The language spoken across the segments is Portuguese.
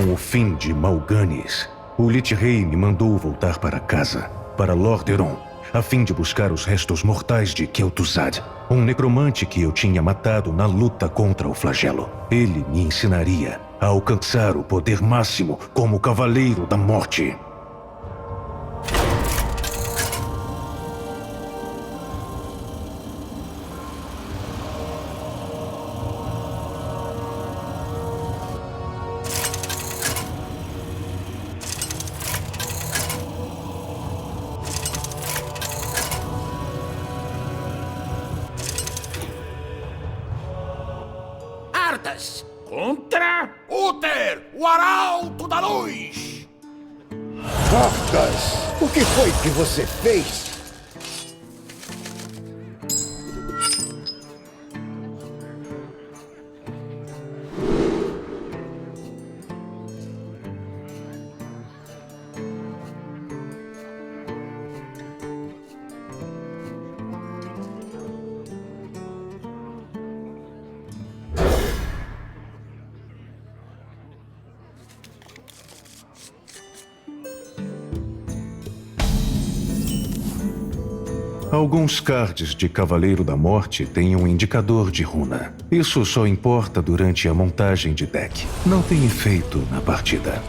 Com o fim de Mal'Ganis, o Lich Rei me mandou voltar para casa, para Lordaeron, a fim de buscar os restos mortais de Kel'Thuzad, um necromante que eu tinha matado na luta contra o flagelo. Ele me ensinaria a alcançar o poder máximo como Cavaleiro da Morte. Arthas contra Uther, o Arauto da Luz! Arthas, o que foi que você fez? Alguns cards de Cavaleiro da Morte têm um indicador de runa. Isso só importa durante a montagem de deck. Não tem efeito na partida.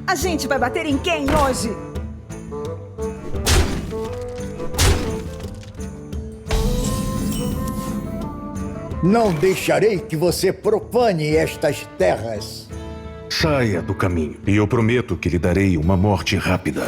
A gente vai bater em quem hoje? Não deixarei que você profane estas terras. Saia do caminho e eu prometo que lhe darei uma morte rápida.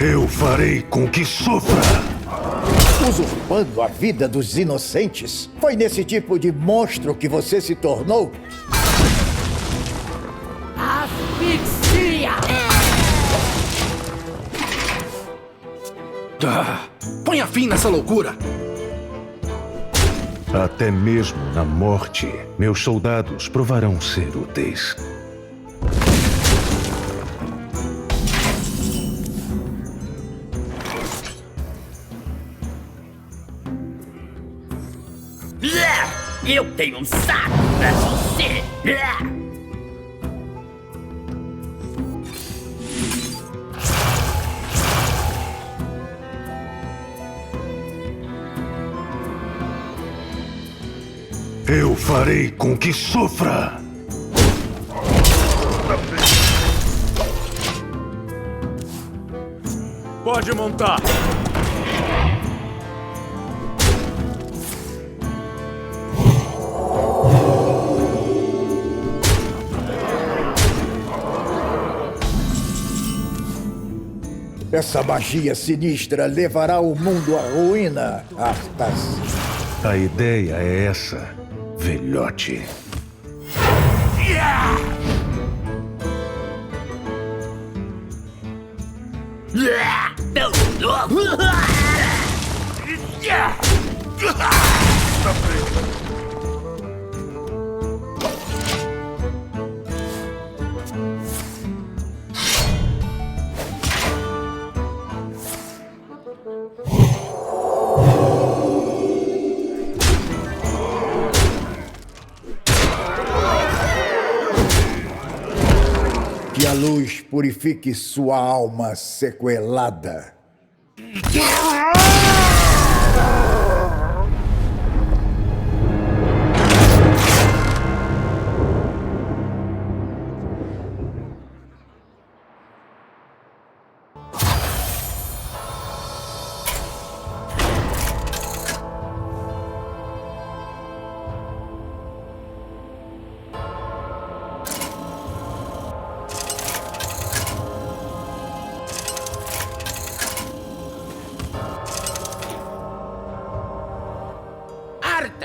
Eu farei com que sofra! Usurpando a vida dos inocentes? Foi nesse tipo de monstro que você se tornou? Asfixia! Ponha fim nessa loucura! Até mesmo na morte, meus soldados provarão ser úteis. Eu tenho um saco pra você! Eu farei com que sofra! Pode montar! Essa magia sinistra levará o mundo à ruína, Arthas. A ideia é essa, velhote. Que a luz purifique sua alma sequelada.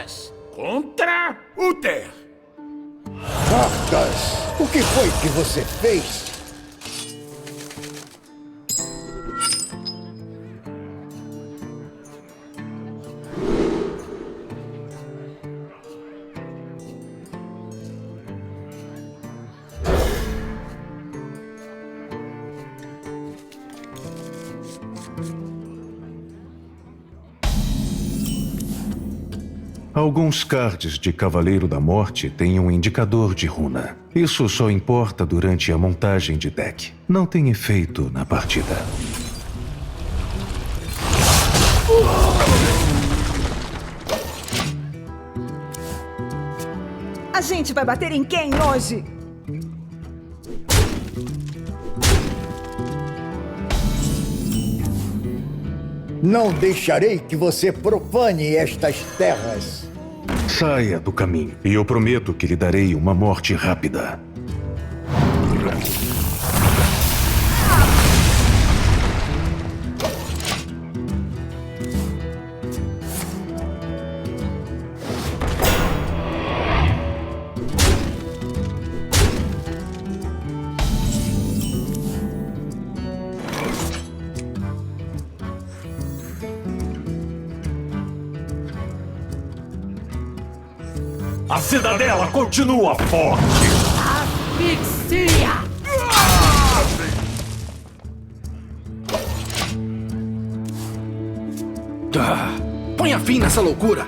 todas contra Uther. Arthas, o que foi que você fez? Alguns cards de Cavaleiro da Morte têm um indicador de runa. Isso só importa durante a montagem de deck. Não tem efeito na partida. A gente vai bater em quem hoje? Não deixarei que você profane estas terras. Saia do caminho e eu prometo que lhe darei uma morte rápida. A cidadela continua forte. Asfixia! Ponha fim nessa loucura.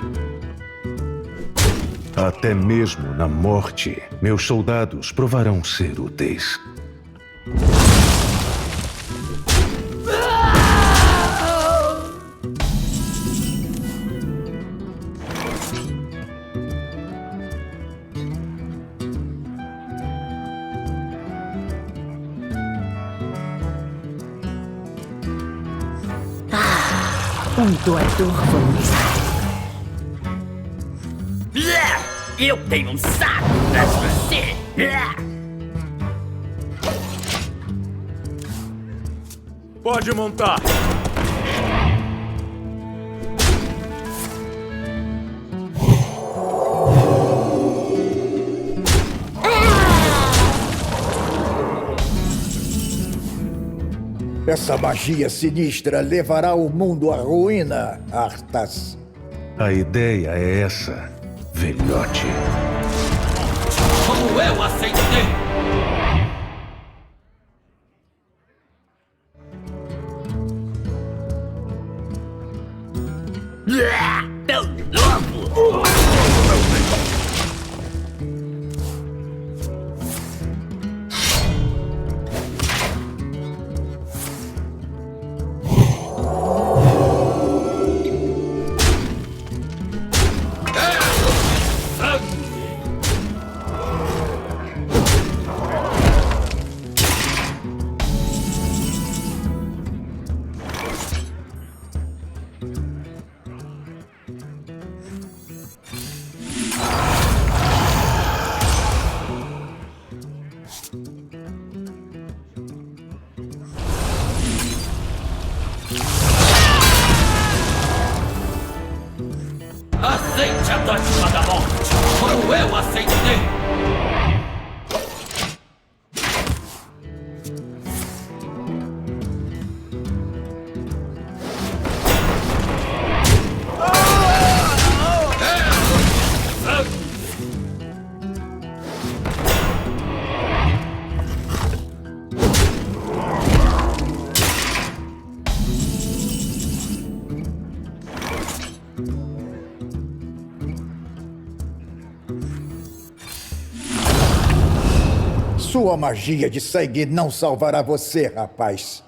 Até mesmo na morte, meus soldados provarão ser úteis. Um doador voluntário. Eu tenho um saco pra você! Pode montar. Essa magia sinistra levará o mundo à ruína, Arthas. A ideia é essa, velhote. Como eu aceitei! Tão novo! Aceite a dádiva da morte, como eu aceitei! Sua magia de sangue não salvará você, rapaz.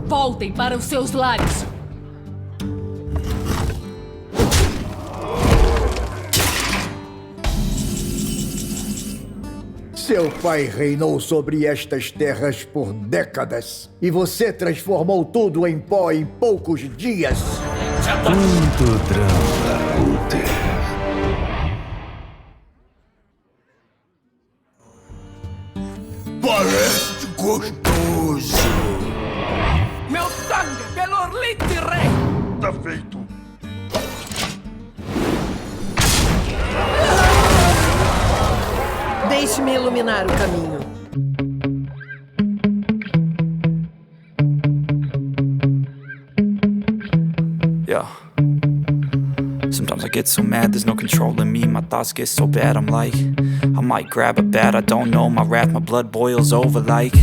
Voltem para os seus lares. Seu pai reinou sobre estas terras por décadas. E você transformou tudo em pó em poucos dias. Quanto drama, Uther. Parece gostoso. Meu sangue pelo Orlite Rei! Tá feito. Deixe-me iluminar o caminho. Yeah. Sometimes I get so mad, there's no controlling me. My thoughts get so bad, I'm like, I might grab a bat, I don't know. My wrath, my blood boils over like,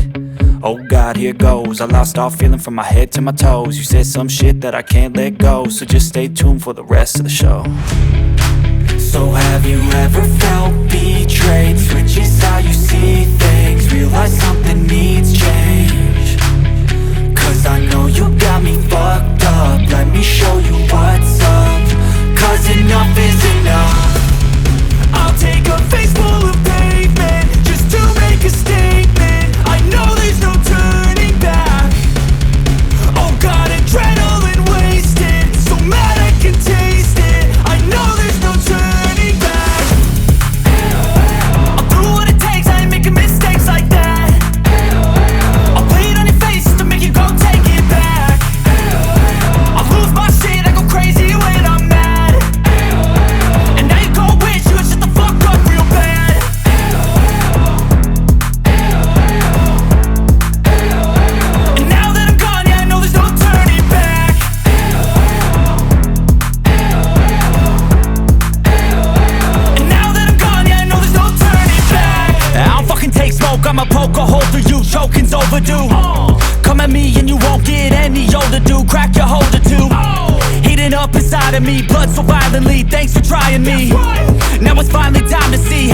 oh God, here goes. I lost all feeling from my head to my toes. You said some shit that I can't let go, so just stay tuned for the rest of the show. So have you ever felt betrayed? Switches how you see things, realize something needs change. Cause I know you got me fucked up, let me show you what's up. Cause enough is enough. I'll take a face full of pavement just to make a statement. I know there's no turning back. Oh God, adrenaline wasted, so mad I can taste it. I know there's no turning back. I'll do what it takes, I ain't making mistakes like that. I'll play it on your face to make you go take it back. I'll lose my shit, I go crazy when I'm mad. And now you go wish you would shut the fuck up real bad. And now that I'm gone, yeah, I know there's no turning back. And now that I'm gone, yeah, I know there's no turning back. I don't fucking take smoke, I'ma poke a hole through you, choking's overdue. Come at me and you won't get any older, dude, crack your holder too. Heating up inside of me, blood so violently, thanks for trying me. Now it's finally time to see